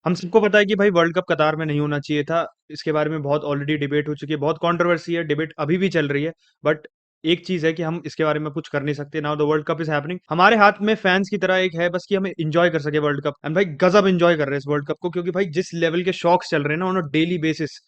हम सबको पता है कि भाई वर्ल्ड कप कतार में नहीं होना चाहिए था। इसके बारे में बहुत ऑलरेडी डिबेट हो चुकी है, बहुत कंट्रोवर्सी है, डिबेट अभी भी चल रही है। बट एक चीज़ है कि हम इसके बारे में कुछ कर नहीं सकते। Now the world cup is happening. हमारे हाथ में फैन्स की तरह एक है बस कि हमें एन्जॉय कर सके वर्ल्ड कप। एंड भाई गज़ब एन्जॉय कर रहे हैं इस वर्ल्ड कप को, क्योंकि भाई जिस लेवल के शॉक्स चल रहे हैं ना ऑन अ डेली बेसिस,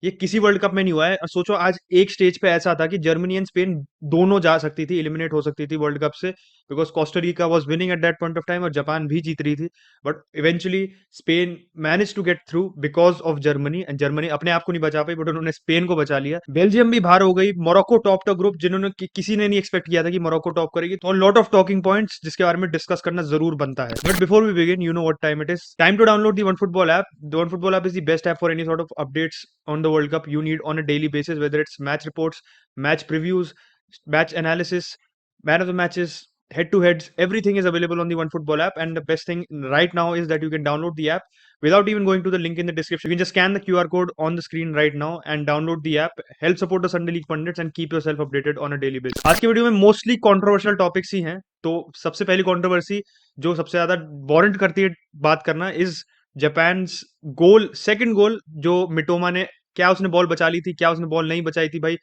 ये किसी वर्ल्ड कप में नहीं हुआ है। और सोचो आज एक स्टेज पे ऐसा था कि जर्मनी एंड स्पेन दोनों जा सकती थी, एलिमिनेट हो सकती थी वर्ल्ड कप से, because Costa Rica was winning at that point of time और जापान भी जीत रही थी। But eventually Spain manage to get through because of Germany, and Germany अपने आप को नहीं बचा पाई बट उन्होंने स्पेन को बचा लिया। बेल्जियम भी बाहर हो गई। मोरक्को टॉप द ग्रुप, जिन्होंने किसी ने नहीं एक्सपेक्ट किया था कि मोरक्को टॉप करेगी। तो लॉट ऑफ टॉकिंग पॉइंट्स जिसके बारे में डिस्कस करना जरूर बनता है। But before we begin, you know what time it is. Time to download the one football app. The one football app is the best app for any sort of updates on the World Cup you need on a daily basis, whether it's match reports, match previews, match analysis, man of the matches, head to heads. Everything is available on the OneFootball app, and the best thing right now is that you can download the app without even going to the link in the description. You can just scan the QR code on the screen right now and download the app. Help support the Sunday League pundits and keep yourself updated on a daily basis. आज की video में mostly controversial topics ही हैं। तो सबसे पहली controversy जो सबसे ज्यादा वारंट करती है बात करना is Japan goal, second goal जो मिटोमा ने, क्या उसने बॉल बचा ली थी, क्या उसने बॉल नहीं बचाई थी भाई।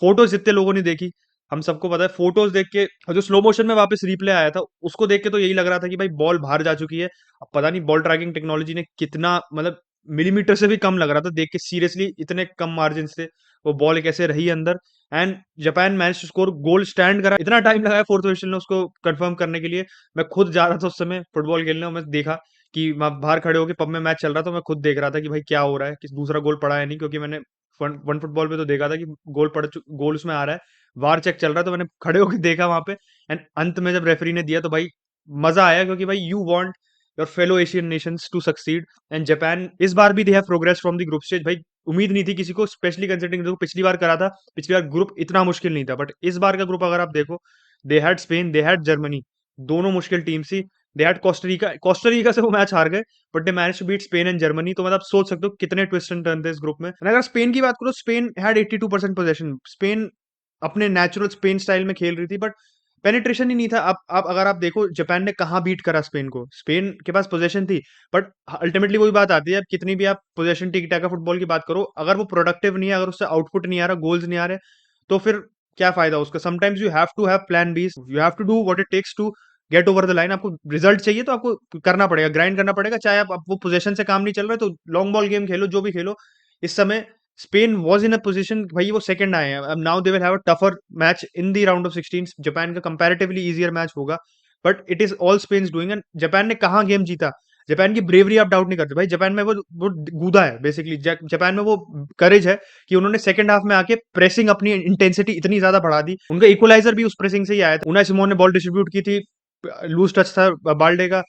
फोटोज जितने लोगों ने देखी, हम सबको पता है फोटोज देख के, और जो स्लो मोशन में वापस रिप्ले आया था उसको देख के तो यही लग रहा था कि भाई बॉल बाहर जा चुकी है। अब पता नहीं बॉल ट्रैकिंग टेक्नोलॉजी ने कितना, मतलब मिलीमीटर से भी कम लग रहा था देख के, सीरियसली इतने कम मार्जिन से वो बॉल कैसे रही अंदर। And Japan match to score goal stand करा। इतना टाइम लगाया फोर्थ ऑफिशियल ने उसको कंफर्म करने के लिए। मैं खुद जा रहा था उस समय फुटबॉल खेलने और मैं देखा कि मैं बाहर खड़े होकर पब में मैच चल रहा था, मैं खुद देख रहा था कि भाई क्या हो रहा है, कि दूसरा गोल पड़ा है नहीं, क्योंकि मैंने वन वन फुटबॉल पे तो देखा था कि गोल उसमें आ रहा है, वार चेक चल रहा है, तो मैंने खड़े होकर देखा वहां पे। एंड अंत में जब रेफरी ने दिया तो भाई मजा आया, क्योंकि भाई you want your fellow Asian nations to succeed. And Japan इस बार भी they have progress from the group stage. भाई उम्मीद नहीं थी किसी को, स्पेशली कंसिडरिंग देखो पिछली बार करा था, पिछली बार ग्रुप इतना मुश्किल नहीं था, बट इस बार का ग्रुप अगर आप देखो, they had Spain, they had Germany, दोनों मुश्किल टीम थी। दे हैड कोस्टा रिका से वो मैच हार गए, but they manage to beat Spain and Germany. तो मतलब आप सोच सकते हो कितने ट्विस्ट एंड टर्न थे इस ग्रुप में। And अगर स्पेन की बात करो, स्पेन हैड 82% पोजेशन। स्पेन अपने नेचुरल स्पेन स्टाइल में खेल रही थी, बट पेनिट्रेशन ही नहीं था। अब अगर आप देखो जापान ने कहाँ बीट करा स्पेन को, स्पेन के पास पोजेशन थी, बट अल्टीमेटली वही बात आती है, अब कितनी भी आप पोजेशन टिक टैका फुटबॉल की बात करो, अगर वो प्रोडक्टिव नहीं है, अगर उससे आउटपुट नहीं आ रहा, गोल्स नहीं आ रहे, तो फिर क्या फायदा उसका। Sometimes you have to have plan B, you have to do what it takes to get over the line. आपको रिजल्ट चाहिए तो आपको करना पड़ेगा, ग्राइंड करना पड़ेगा, चाहे आप वो पोजीशन से काम नहीं चल रहा है तो लॉन्ग बॉल गेम खेलो, जो भी खेलो। इस समय Spain was in a position, भाई वो सेकंड आए हैं, अब now they will have a tougher match in the round of 16। Japan का कंपैरेटिवली इजियर मैच होगा, but it is all Spain doing. And Japan ने कहाँ गेम जीता, जापान की ब्रेवरी आप डाउट नहीं करते भाई। जापान में वो गूदा है बेसिकली। जापान में वो करेज है कि उन्होंने सेकंड हाफ में आके प्रेसिंग, अपनी इंटेंसिटी इतनी ज्यादा बढ़ा दी। उनका इक्वलाइजर भी उस प्रेसिंग से ही आया था। उनाई सिमोन ने बॉल डिस्ट्रीब्यूट की थी, लूज टच था बाल्डे का,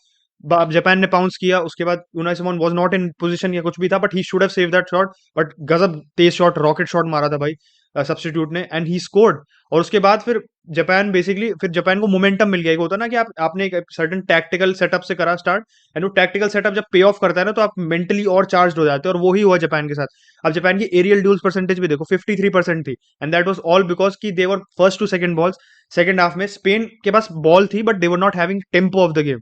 जापान ने पाउंस किया, उसके बाद Unai Simon was not in position या कुछ भी था, but he should have save that shot. But गजब तेज शॉट, रॉकेट शॉट मारा था भाई सब्स्टिट्यूट ने, एंड ही स्कोर्ड। और उसके बाद फिर जापान बेसिकली, फिर जापान को मोमेंटम मिल गया। एक होता है ना कि आपने एक सर्टेन टैक्टिकल सेटअप से करा स्टार्ट, एंड वो टैक्टिकल सेटअप जब पे ऑफ करता है ना, तो आप मेंटली और चार्ज हो जाते हो, और वो ही हुआ जापान के साथ। अब जापान की एरियल ड्यूल्स परसेंटेज भी देखो, 53% थी, and that was all because की they were first to second balls. Second half में स्पेन के पास बॉल थी, but they were not having tempo of the game.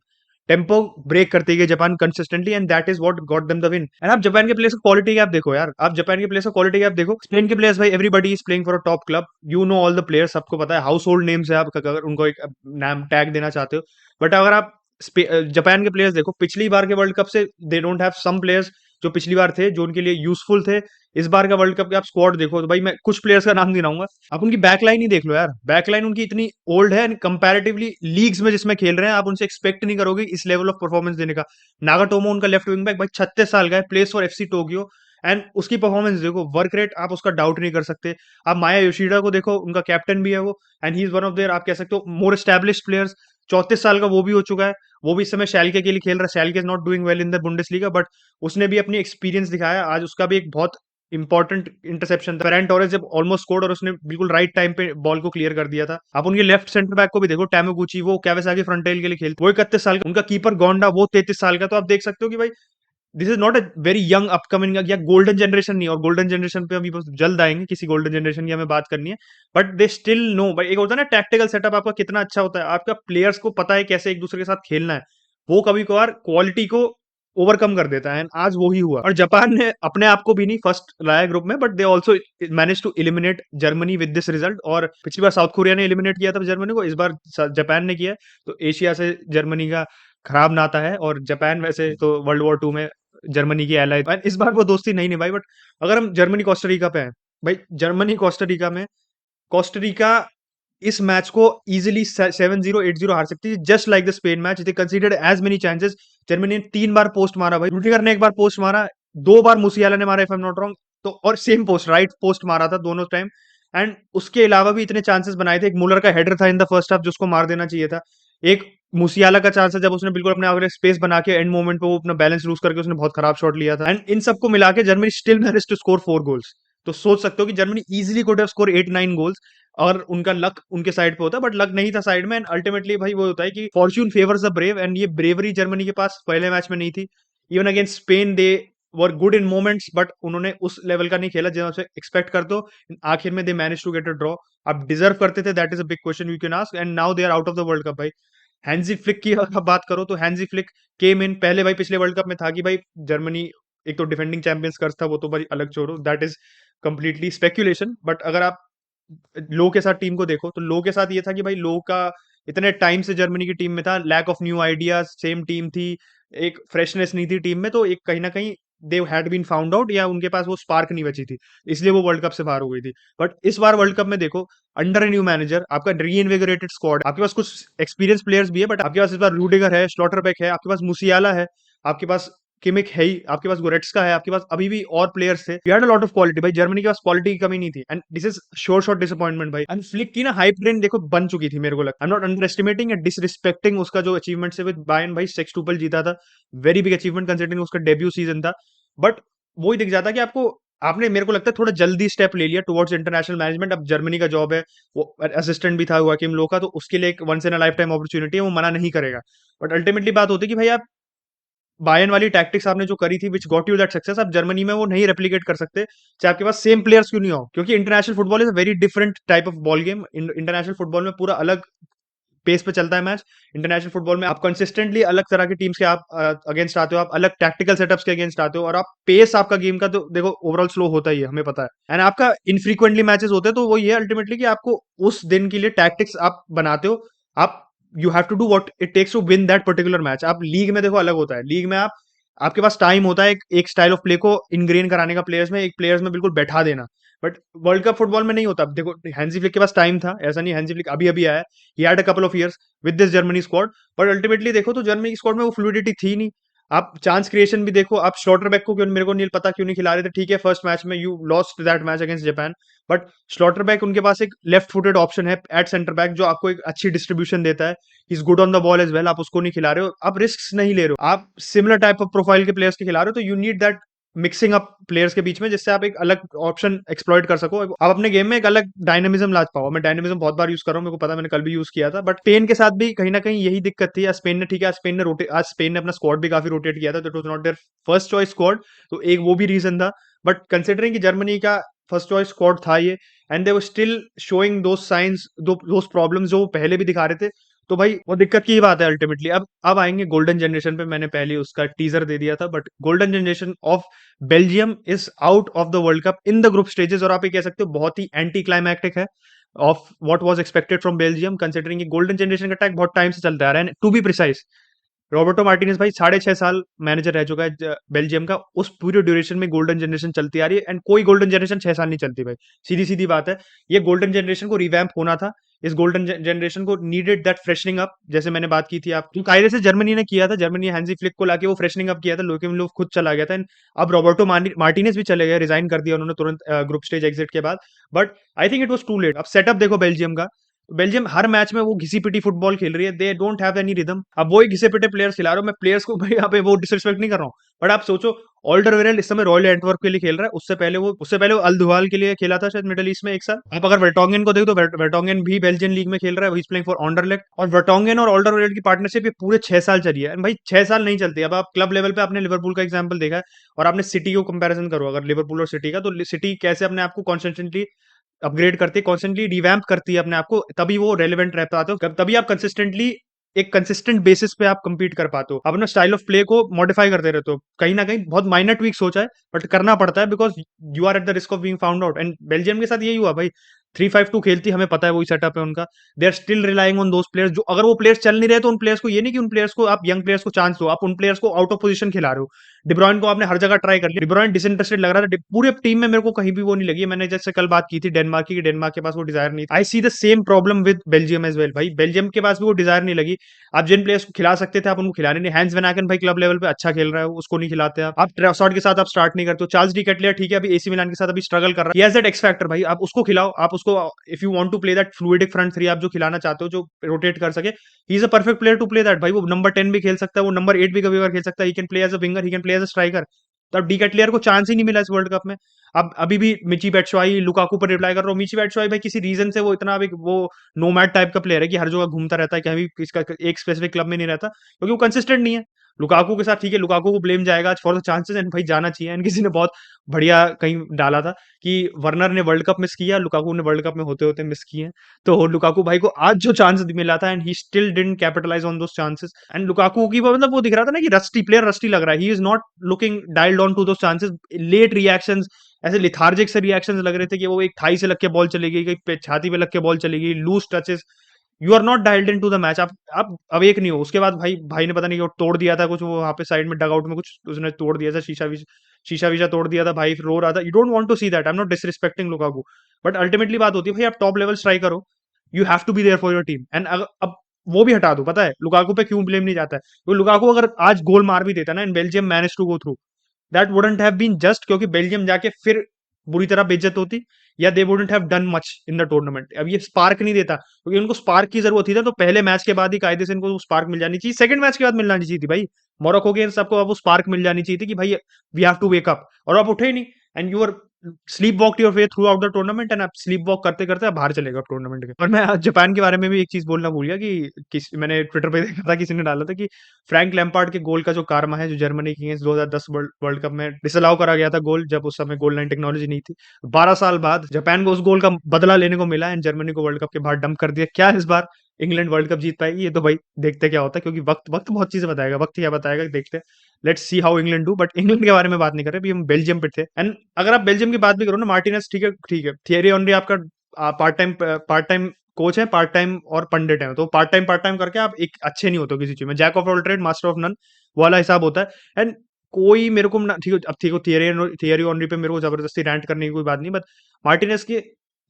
Tempo break करते गए Japan consistently, and that is what got them the win. And आप Japan के players का quality gap देखो यार, आप जापान के प्लेयर्स का क्वालिटी गैप देखो, स्पेन के प्लेयर्स भाई everybody is playing for a top club. You know all the players, सबको पता है, हाउस होल्ड नेम्स है, आप अगर उनको एक नाम टैग देना चाहते हो। बट अगर आप जापान के प्लेयर्स देखो पिछली बार के वर्ल्ड कप से, they don't have some players जो पिछली बार थे, जो उनके लिए यूजफुल थे। इस बार का वर्ल्ड कप के आप स्क्वाड देखो तो भाई मैं कुछ प्लेयर्स का नाम गिनाऊंगा, आप उनकी बैकलाइन ही देख लो यार। बैकलाइन उनकी इतनी ओल्ड है, कंपैरेटिवली लीग्स में जिसमें खेल रहे हैं, आप उनसे एक्सपेक्ट नहीं करोगे इस लेवल ऑफ परफॉर्मेंस देने का। नागाटोमो उनका लेफ्ट विंग बैक, भाई 36 साल का है, place for FC Tokyo, and उसकी परफॉर्मेंस देखो, वर्क रेट आप उसका डाउट नहीं कर सकते। आप माया योशिडा को देखो, उनका कैप्टन भी है वो, and he is one of their, आप कह सकते हो, मोर एस्टैब्लिश्ड प्लेयर्स। 34 साल का वो भी हो चुका है, वो भी इस समय शैल्के के लिए खेल रहा है। Schalke is not doing well in the Bundesliga, but उसने भी अपनी एक्सपीरियंस दिखाया। आज उसका भी एक बहुत इंपॉर्टेंट इंटरसेप्शन था, फेरन टोरेस जब ऑलमोस्ट स्कोर्ड, और उसने बिल्कुल राइट टाइम पे बॉल को क्लियर कर दिया था। आप उनके लेफ्ट सेंटर बैक को भी देखो, टैमेगुची, वो कैवेसाकी फ्रंटेल के लिए खेलते, वो 31 साल का। उनका कीपर गोंडा, वो 33 साल का। तो आप देख सकते हो कि भाई this is not a very young upcoming या गोल्डन जनरेशन नहीं, और गोल्डन जनरेशन पे अभी बस जल्द आएंगे, किसी गोल्डन जनरेशन की हमें बात करनी है। बट दे स्टिल नो भाई, एक होता है ना टैक्टिकल सेटअप आपका कितना अच्छा होता है, आपका प्लेयर्स को पता है कैसे एक दूसरे के साथ खेलना है। वो कभी कभार क्वालिटी को ओवरकम कर देता है एंड आज वो ही हुआ। और जापान ने अपने आप को भी नहीं फर्स्ट लाया ग्रुप में, but they also manage to eliminate Germany with this result. और पिछली बार साउथ कोरिया ने एलिमिनेट किया था जर्मनी को, इस बार जापान ने किया है। तो एशिया से जर्मनी का खराब नाता है, और जापान वैसे तो वर्ल्ड वॉर टू में जर्मनी की एलाई, इस बार वो दोस्ती नहीं निभाई। बट अगर हम जर्मनी कोस्टारिका पे हैं, भाई जर्मनी कोस्टारिका में, कोस्टारिका इस मैच को इजीली 7-0 8-0 हार सकती है, just like the Spain match. They considered as many chances. Germany ने 3 बार पोस्ट मारा भाई, रुडिगर ने 1 बार पोस्ट मारा, 2 बार मुसियाला ने मारा if I am not wrong. तो और सेम पोस्ट, राइट पोस्ट मारा था दोनों टाइम। एंड उसके अलावा भी इतने चांसेस बनाए थे। एक मुलर का हेडर था इन द फर्स्ट हाफ जिसको मार देना चाहिए था। एक मुसियाला का चांस है जब उसने बिल्कुल अपने आगे स्पेस बना के एंड मोमेंट पे वो अपना बैलेंस लूज करके उसने बहुत खराब शॉट लिया था। एंड इन सबको मिला के Germany still manage to score 4 goals. तो सोच सकते हो कि Germany easily could have score 8-9 goals, और उनका लक उनके साइड पे होता, बट लक नहीं था साइड में। एंड अल्टीमेटली भाई वो होता है कि Fortune favours the brave, and ये ब्रेवरी जर्मनी के पास पहले मैच में नहीं थी। Even against Spain they were good in moments, but उन्होंने उस लेवल का नहीं खेला जैसे एक्सपेक्ट करते हो। आखिर में they manage to get a draw. आप डिजर्व करते थे, that is a big question you can ask. And now they are out of the world cup भाई। हैंजी फ्लिक की अगर बात करो तो हैंजी फ्लिक केम इन, पहले भाई पिछले वर्ल्ड कप में था कि भाई जर्मनी एक तो डिफेंडिंग चैंपियंस कर्स था, वो तो भाई अलग छोड़ो, that is completely speculation. But अगर आप लो के साथ टीम को देखो, तो लो के साथ ये था कि भाई लो का इतने टाइम से जर्मनी की टीम में था, lack of new ideas, same team थी, एक फ्रेशनेस नहीं थी टीम में, तो एक कहीं ना कहीं they had been found out, या उनके पास वो स्पार्क नहीं बची थी, इसलिए वो वर्ल्ड कप से बाहर हो गई थी। बट इस बार वर्ल्ड कप में देखो, अंडर ए न्यू मैनेजर, आपका री इन्विगोरेटेड स्क्वाड, आपके पास कुछ एक्सपीरियंस प्लेयर्स भी है, बट आपके पास इस बार रूडिगर है, स्लॉटरबैक है, आपके पास मुसियाला है, आपके पास किमिक है ही, आपके पास गोरेट्स्का है, आपके पास अभी भी और प्लेयर्स थे। We had a lot of quality भाई, जर्मनी के पास क्वालिटी की कमी नहीं थी। And this is sure shot disappointment भाई। एंड फ्लिक की ना हाइप ट्रेन देखो बन चुकी थी, मेरे को लगता है। आई एम नॉट अंडर एस्टिमेटिंग या डिसरिस्पेक्टिंग उसका जो अचीवमेंट से विद बायर्न भाई, सेक्सटुपल जीता था, वेरी बिग अचीवमेंट कंसिडरिंग उसका डेब्यू सीजन था। बट वही दिख जाता कि आपको, आपने मेरे को लगता है थोड़ा जल्दी स्टेप ले लिया टुवर्ड्स इंटरनेशनल मैनेजमेंट। अब जर्मनी का जॉब है, वो असिस्टेंट भी था हुआकिम लो का, तो उसके लिए एक once in a lifetime opportunity है, वो मना नहीं करेगा। बट अल्टीमेटली बात होती है कि भाई आप बायर्न वाली टैक्टिक्स आपने जो करी थी which got you that success, आप जर्मनी में वो नहीं रेप्लिकेट कर सकते, चाहे आपके पास सेम प्लेयर्स क्यों नहीं हो। क्योंकि international football is a very different type of ball game. International football में पूरा अलग पेस पे चलता है मैच। इंटरनेशनल फुटबॉल में आप कंसिस्टेंटली अलग तरह की टीम्स के आप अगेंस्ट आते हो, आप अलग टैक्टिकल सेटअप्स के अगेंस्ट आते हो, और आप पेस आपका गेम का तो देखो ओवरऑल स्लो होता ही है, हमें पता है। एंड आपका इनफ्रीक्वेंटली मैचेस होते हैं, तो वो ये अल्टीमेटली कि आपको उस दिन के लिए टैक्टिक्स आप बनाते हो। आप you have to do what it takes to win that particular match. आप लीग में देखो अलग होता है, लीग में आप आपके पास टाइम होता है एक स्टाइल ऑफ प्ले को इनग्रेन कराने का प्लेयर्स में, एक प्लेयर्स में बिल्कुल बैठा देना। बट वर्ल्ड कप फुटबॉल में नहीं होता। अब देखो हैंजी फ्लिक के पास टाइम था, ऐसा नहीं हैंजी फ्लिक अभी अभी आया, he had a couple of years with this Germany squad. But ultimately देखो तो जर्मनी स्क्वाड में वो फ्लूइडिटी थी नहीं। आप चांस क्रिएशन भी देखो, आप स्लॉटरबैक को क्यों, मेरे को नहीं पता क्यों नहीं खिला रहे थे। ठीक है फर्स्ट मैच में you lost that match against Japan, but Schlotterbeck उनके पास एक लेफ्ट फुटेड ऑप्शन है एट सेंटर बैक, जो आपको एक अच्छी डिस्ट्रीब्यूशन देता है, is good on the ball as well. आप उसको नहीं खिला रहे हो, आप रिस्क नहीं ले रहे हो, आप सिमिलर टाइप ऑफ प्रोफाइल के प्लेयर्स के खिला रहे हो। तो you need that mixing up players के बीच में, जिससे आप एक अलग ऑप्शन एक्सप्लॉइट कर सको, आप अपने गेम में एक अलग डायनामिज्म ला पाओ। मैं डायनामिज्म बहुत बार यूज कर रहा हूँ, मेरे को पता, मैंने कल भी यूज किया था। बट स्पेन के साथ भी कहीं ना कहीं यही दिक्कत थी। स्पेन ने ठीक है, स्पेन ने रोटेट, आज स्पेन ने अपना स्क्वाड भी काफी रोटेट किया था, तो it was not their first choice squad, तो एक वो भी रीजन था। बट कंसिडरिंग कि जर्मनी का फर्स्ट चॉइस स्क्वाड था ये, and they were still showing those signs, those problems जो वो पहले भी दिखा रहे थे, तो भाई वो दिक्कत की बात है अल्टीमेटली। अब आएंगे गोल्डन जनरेशन पे, मैंने पहले उसका टीजर दे दिया था, but golden generation of Belgium is out of the world cup in the group stages. और आप ये कह सकते हो बहुत ही एंटी क्लाइमैक्टिक है of what was expected from Belgium, considering golden generation का अटैक बहुत टाइम से चलता आ रहा है। To be precise, Roberto Martinez भाई 6.5 साल मैनेजर रह चुका है बेल्जियम का, उस पूरे ड्यूरेशन में गोल्डन जनरेशन चलती आ रही है। एंड कोई गोल्डन जनरेशन 6 साल नहीं चलती भाई, सीधी सीधी बात है। ये गोल्डन जनरेशन को रिवैम्प होना था, इस गोल्डन जनरेशन को नीडेड दैट फ्रेशनिंग अप, जैसे मैंने बात की थी। आप तो कायदे से जर्मनी ने किया था, जर्मनी ने हैंजी फ्लिक को लाके वो फ्रेशनिंग अप किया था, लोकिम लोव खुद चला गया था। And अब रॉबर्टो मार्टिनेज भी चले गए, रिजाइन कर दिया उन्होंने तुरंत ग्रुप स्टेज एग्जिट के बाद। But I think it was too late. अब सेटअप देखो बेल्जियम का, बेल्जियम हर मैच में वो घिसी पिटी फुटबॉल खेल रही है, they don't have any rhythm. अब वो ही घिसे पिटे प्लेयर्स खिला रहा हूँ मैं, प्लेयर्स को भाई यहाँ पे वो डिसरिस्पेक्ट नहीं कर रहा हूँ, बट आप सोचो ऑल्डरवेरेल्ड इस समय रॉयल एंटवर्प के लिए खेल रहा है, उससे पहले वो अल के लिए खेला था शायद मिडल ईस्ट में एक साल। आप अगर वर्टोंगेन को देखो तो वर्टोंगेन भी बेल्जियन लीग में खेल रहा है, ही इज प्लेइंग फॉर अंडरलेक्ट। और वर्टोंगेन और ऑल्डरवेरेल्ड की पार्टनरशिप ये पूरे 6 साल चली है। भाई 6 साल नहीं चलती। अब आप क्लब लेवल पे आपने लिवरपूल का एग्जाम्पल देखा है, और आपने सिटी को कंपेरिजन करो अगर लिवरपूल और सिटी का, तो सिटी कैसे अपने आप को कॉन्स्टेंटली अपग्रेड करती है, कॉन्स्टेंटली रिवैम्प करती है अपने आप को, तभी वो रेलिवेंट रह पाते हो, तभी आप कंसिस्टेंटली एक कंसिस्टेंट बेसिस पे आप कंपीट कर पाते हो, आप अपना स्टाइल ऑफ प्ले को मॉडिफाई करते रहते हो, कहीं ना कहीं बहुत माइनर ट्वीक्स हो जाए बट करना पड़ता है, because you are at the risk of being found out. And Belgium के साथ यही हुआ भाई, 3-5-2 खेलती, हमें पता है वही सेटअप है उनका। They are still relying on those players, जो अगर वो प्लेयर्स चल नहीं रहे तो उन प्लेयर्स को, ये नहीं कि उन प्लेयर्स को आप यंग प्लेयर्स को चांस दो, आप उन प्लेयर्स को आउट ऑफ पोजीशन खिला रहे हो। डिब्रॉयन को आपने हर जगह ट्राई कर लिया, डिब्रॉयन डिसइंटरेस्टेड लग रहा था पूरे टीम में, मेरे को कहीं भी वो नहीं लगी। मैंने जैसे कल बात की थी डेनमार्क की, डेनमार्क के पास वो डिजायर नहीं, I see the same problem with Belgium as well. भाई बेल्जियम के पास भी वो डिजायर नहीं लगी, आप जिन प्लेयर्स को खिला सकते थे आप उनको खिलाने नहीं। हैंस वैन भाई क्लब लेवल पे अच्छा खेल रहा है, उसको नहीं खिलाते आप ट्रेसॉर्ड के साथ आप स्टार्ट नहीं करते हो। चार्ल्स डी केटलियर ठीक है अभी एसी मिलान के साथ अभी स्ट्रगल कर रहा है, he has that X factor भाई, आप उसको खिलाओ, आप उसको, if you want to play that fluidic front three, आप जो खिलाना चाहते हो जो रोटेट कर सके, he is a perfect player to play that. भाई वो नंबर 10 भी खेल सकता है, वो नंबर 8 भी कभी बार खेल सकता है, he can play as a winger, he can play as a striker. तो अब डी कैटलियर को चांस ही नहीं मिला इस वर्ल्ड कप में। अब अभी भी मिची बैटशॉई लुकाकू पर रिप्लाई कर रहा हूँ, मिची बैटशॉई भाई किसी रीजन से वो इतना अभी वो नोमैड टाइप का प्लेयर है कि हर जगह घूमता रहता है, कहीं भी इसका एक स्पेसिफिक क्लब में नहीं रहता, क्योंकि वो कंसिस्टेंट नहीं है। लुकाकू के साथ ठीक है, लुकाकू को ब्लेम जाएगा फॉर द चांसेस, एंड भाई जाना चाहिए। एंड किसी ने बहुत बढ़िया कहीं डाला था कि वर्नर ने वर्ल्ड कप मिस किया, लुकाकू ने वर्ल्ड कप में होते होते मिस किए। तो लुकाकू भाई को आज जो चांस मिला था and he still didn't capitalise on those chances. And Lukaku की मतलब वो दिख रहा था ना कि रस्टी प्लेयर, रस्टी लग रहा है, he is not looking dialled on to those chances. Late reactions, ऐसे लिथार्जिक से रिएक्शंस लग रहे थे कि वो एक थाई से लग के बॉल चली गई, कहीं छाती पे लग के बॉल चली गई, loose touches, you are not dialled in to the match, आप अब एक नहीं हो। उसके बाद भाई ने पता नहीं वो तोड़ दिया था कुछ, वो वहां पे साइड में डग आउट में कुछ उसने तोड़ दिया था, शीशा वीशा तोड़ दिया था भाई, फिर रो रहा था। You don't want to see that, I am not disrespecting Lukaku, but ultimately बात होती है भाई आप टॉप लेवल स्ट्राइकर हो, you have to be there for your team. And अब वो भी हटा दो, पता है लुकाकू पे क्यों ब्लेम नहीं जाता है, तो लुकाकू अगर आज गोल मार भी देता ना and Belgium manage to go through, that wouldn't have been just क्योंकि बेल्जियम जाके फिर बुरी तरह बेइज्जत होती, या they wouldn't have done much in the tournament. अब ये स्पार्क नहीं देता, क्योंकि उनको स्पार्क की जरूरत थी, तो पहले मैच के बाद ही कायदे से इनको स्पार्क मिल जानी चाहिए, सेकंड मैच के बाद मिलना नहीं चाहिए थी भाई। मोरक्को के सबको अब वो स्पार्क मिल जानी चाहिए थी कि भाई we have to wake up, और आप उठे ही नहीं। And you are sleepwalk your way throughout the tournament, and आप स्लीप वॉक करते करते आप बाहर चलेगा टूर्नामेंट के। और मैं जापान के बारे में भी एक चीज बोलना भूल गया कि मैंने ट्विटर पे देखा था, किसी ने डाला था कि फ्रैंक लैम्पार्ड के गोल का जो कारमा है, जो जर्मनी के अगेंस्ट 2010 वर्ल्ड कप में डिसअलाउ करा गया था गोल, जब उस समय गोल लाइन टेक्नोलॉजी नहीं थी, 12 साल बाद जापान को उस गोल का बदला लेने को मिला एंड जर्मनी को वर्ल्ड कप के बाद डंप कर दिया। क्या इस बार इंग्लैंड वर्ल्ड कप जीत पाएगी? ये तो भाई देखते क्या होता है, क्योंकि वक्त वक्त बहुत चीजें बताएगा, वक्त क्या बताएगा देखते हैं। Let's see how England do, but England के बारे में बात नहीं कर रहे, अभी हम बेल्जियम पे थे। एंड अगर आप बेल्जियम की बात भी करो ना, मार्टिनेस ठीक है, ठीक है, थियरी ऑनरी आपका पार्ट टाइम कोच है, पार्ट टाइम और पंडित है, तो पार्ट टाइम करके आप एक अच्छे नहीं होते किसी चीज में, jack of all trade master of none वाला हिसाब होता है। एंड कोई मेरे को ठीक है, अब ठीक है, थियरी ऑनरी पे मेरे को जबरदस्ती रैंट करने की कोई बात नहीं, बट मार्टिनेस के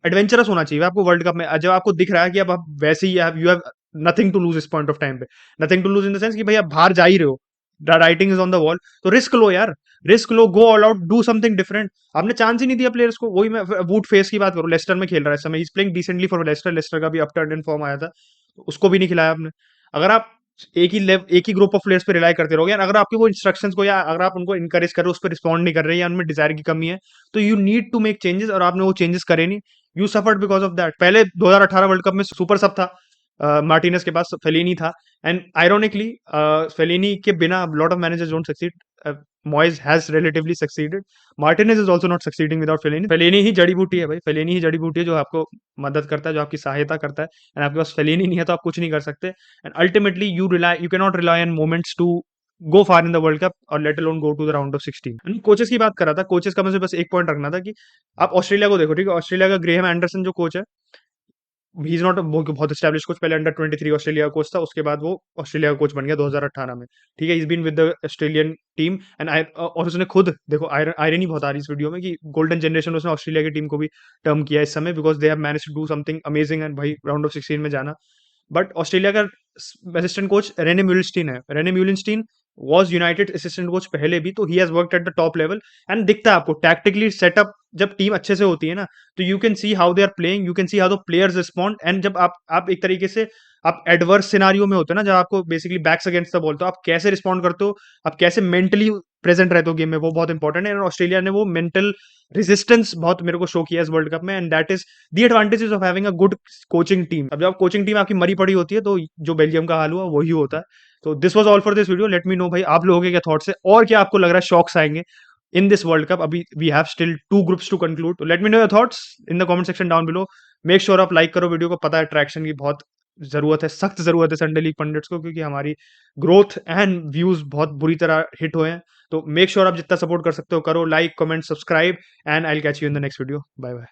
एडवेंचरस होना चाहिए आपको वर्ल्ड कप में, जब आपको दिख रहा है कि अब आप वैसे ही you have nothing to lose इस पॉइंट ऑफ टाइम पे, nothing to lose in the sense कि भाई आप बाहर जा ही रहे हो, writing is on the wall, तो रिस्क लो यार, रिस्क लो, go all out, do something different. आपने चांस ही नहीं दिया प्लेयर्स को। वही मैं वुड फेस की बात करूं, लेस्टर में खेल रहा है इस समय, he is playing decently for Leicester, Leicester का भी अप टर्न इन फॉर्म आया था, तो उसको भी नहीं खिलाया आपने। अगर आप एक ही ग्रुप ऑफ प्लेयर्स पे रिलाई करते रहोगे, अगर आपके वो इंस्ट्रक्शंस को या अगर आप उनको इनकरेज कर रहे हो, उस पर रिस्पॉन्ड नहीं कर रहे हैं, या उनमें डिजायर की कमी है, तो you need to make changes, और आपने वो चेंजेस करे नहीं, you suffered because of that. पहले 2018 वर्ल्ड कप में सुपर सब था, मार्टिनेस के पास फेलिनी था, एंड आयरोनिकली फेलिनी के बिना lot of managers don't succeed, Moyes has relatively succeeded. Martinez is also not succeeding without Fellaini. Fellaini ही जड़ी बूटी है भाई, Fellaini ही जड़ी बूटी है जो आपको मदद करता है, जो आपकी सहायता करता है, एंड आपके पास Fellaini नहीं है तो आप कुछ नहीं कर सकते। And ultimately you cannot rely on moments to go far in the World Cup, और let alone go to the round of 16। Coaches की बात कर रहा था, कोचेस का मुझे बस एक पॉइंट रखना था कि आप ऑस्ट्रेलिया को देखो, ठीक है, ऑस्ट्रेलिया का ग्रेहम एंडरसन जो कोच है, ही इज नॉट बहुत एस्टैब्लिश कोच, पहले अंडर 23 ऑस्ट्रेलिया का कोच था, उसके बाद वो ऑस्ट्रेलिया का कोच बन गया 2018 में, ठीक है, is been with the Australian team. And और उसने खुद देखो, आयरनी बहुत आ रही है इस वीडियो में कि गोल्डन जनरेशन उसने ऑस्ट्रेलिया की टीम को भी टर्म किया इस समय, because they have manage to do something amazing and भाई राउंड ऑफ 16 में जाना। बट ऑस्ट्रेलिया का असिस्टेंट कोच रेने म्यूलिनस्टीन है, Rene Meulensteen was United assistant coach पहले भी, तो he has worked at the top level, and दिखता है आपको टैक्टिकली सेटअप, जब टीम अच्छे से होती है ना, तो you can see how they are playing, you can see how the players respond. And जब आप एक तरीके से आप एडवर्स सिनारियो में होते हो ना, जब आपको basically backs against the ball, तो आप कैसे रिस्पॉन्ड करते हो, आप कैसे मेंटली प्रेजेंट रहते हो गेम में, वो बहुत इंपॉर्टेंट है। ऑस्ट्रेलिया ने वो मेंटल रेजिस्टेंस बहुत मेरे को शो किया इस वर्ल्ड कप में, and that is the advantages of having a good coaching team. अब जब कोचिंग टीम आपकी मरी पड़ी होती है, तो जो बेल्जियम का हाल हुआ वही होता है। तो this was all for this video, late me no भाई आप लोगों के क्या थॉट्स है, और क्या आपको लग रहा है शॉक्स आएंगे इन दिस वर्ल्ड कप। अभी we have still 2 groups to conclude, तो let me know your thoughts in the comment section down below. Make sure आप लाइक करो वीडियो को, पता है ट्रैक्शन की बहुत ज़रूरत है, सख्त ज़रूरत है संडे लीग पंडित्स को, क्योंकि हमारी ग्रोथ एंड व्यूज़ बहुत बुरी तरह हिट हुए हैं। तो मेक श्योर आप जितना सपोर्ट कर सकते हो करो, like, comment, subscribe and I will catch you in the next video. Bye bye.